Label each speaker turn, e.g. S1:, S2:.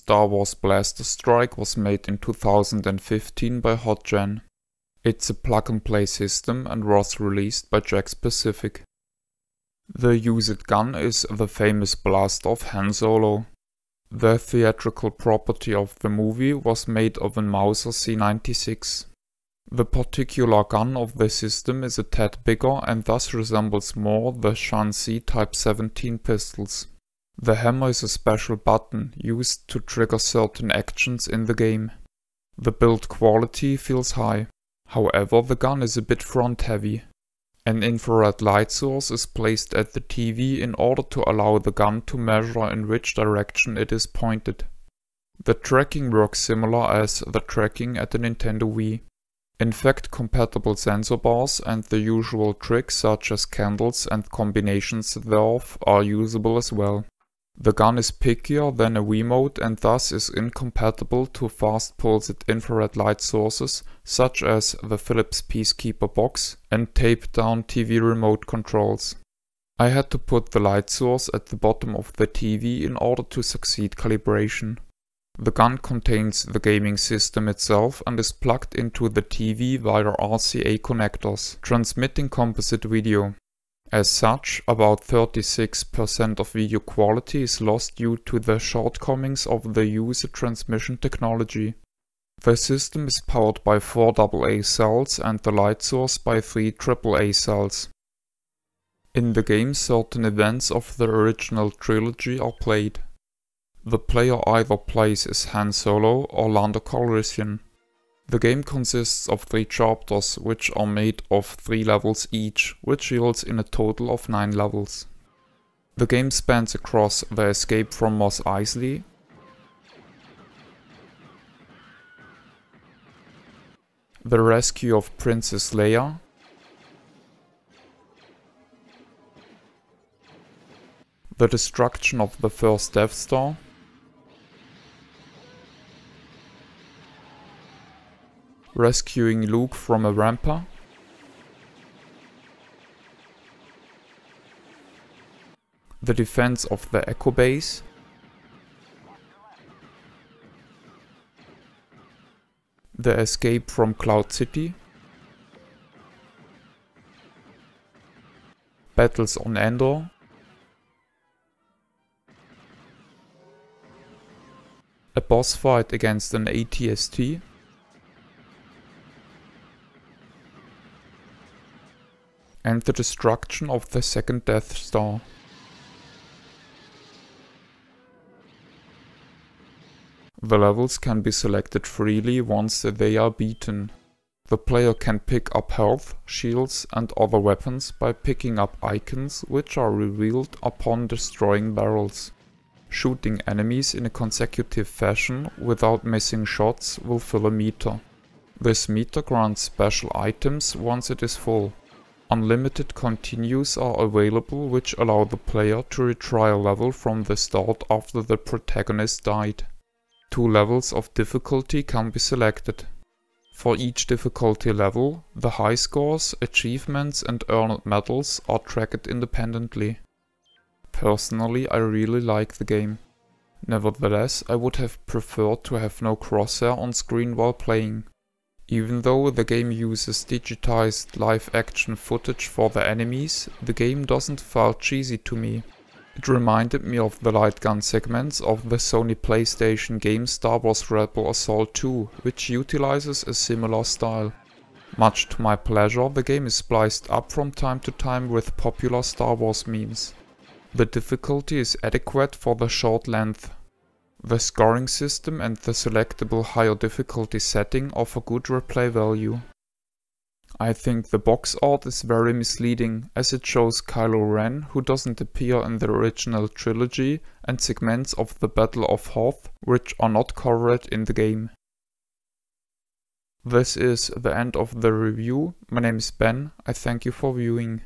S1: Star Wars Blaster Strike was made in 2015 by Hotgen. It's a plug-and-play system and was released by Jakks Pacific. The used gun is the famous blaster of Han Solo. The theatrical property of the movie was made of a Mauser C96. The particular gun of the system is a tad bigger and thus resembles more the Shan-Si Type 17 pistols. The hammer is a special button used to trigger certain actions in the game. The build quality feels high. However, the gun is a bit front-heavy. An infrared light source is placed at the TV in order to allow the gun to measure in which direction it is pointed. The tracking works similar as the tracking at the Nintendo Wii. In fact, compatible sensor bars and the usual tricks such as candles and combinations thereof are usable as well. The gun is pickier than a Wiimote and thus is incompatible to fast pulsed infrared light sources such as the Philips Peacekeeper box and taped down TV remote controls. I had to put the light source at the bottom of the TV in order to succeed calibration. The gun contains the gaming system itself and is plugged into the TV via RCA connectors, transmitting composite video. As such, about 36% of video quality is lost due to the shortcomings of the user transmission technology. The system is powered by 4 AA cells and the light source by 3 AAA cells. In the game, certain events of the original trilogy are played. The player either plays as Han Solo or Lando Calrissian. The game consists of 3 chapters, which are made of 3 levels each, which yields in a total of 9 levels. The game spans across the escape from Mos Eisley, the rescue of Princess Leia, the destruction of the first Death Star, rescuing Luke from a rampa, the defense of the Echo Base, the escape from Cloud City, battles on Endor, a boss fight against an AT-ST, and the destruction of the second Death Star. The levels can be selected freely once they are beaten. The player can pick up health, shields and other weapons by picking up icons which are revealed upon destroying barrels. Shooting enemies in a consecutive fashion without missing shots will fill a meter. This meter grants special items once it is full. Unlimited continues are available which allow the player to retry a level from the start after the protagonist died. 2 levels of difficulty can be selected. For each difficulty level, the high scores, achievements and earned medals are tracked independently. Personally, I really like the game. Nevertheless, I would have preferred to have no crosshair on screen while playing. Even though the game uses digitized live-action footage for the enemies, the game doesn't feel cheesy to me. It reminded me of the light gun segments of the Sony PlayStation game Star Wars Rebel Assault 2, which utilizes a similar style. Much to my pleasure, the game is spliced up from time to time with popular Star Wars memes. The difficulty is adequate for the short length. The scoring system and the selectable higher difficulty setting offer good replay value. I think the box art is very misleading, as it shows Kylo Ren, who doesn't appear in the original trilogy, and segments of the Battle of Hoth, which are not covered in the game. This is the end of the review. My name is Ben, I thank you for viewing.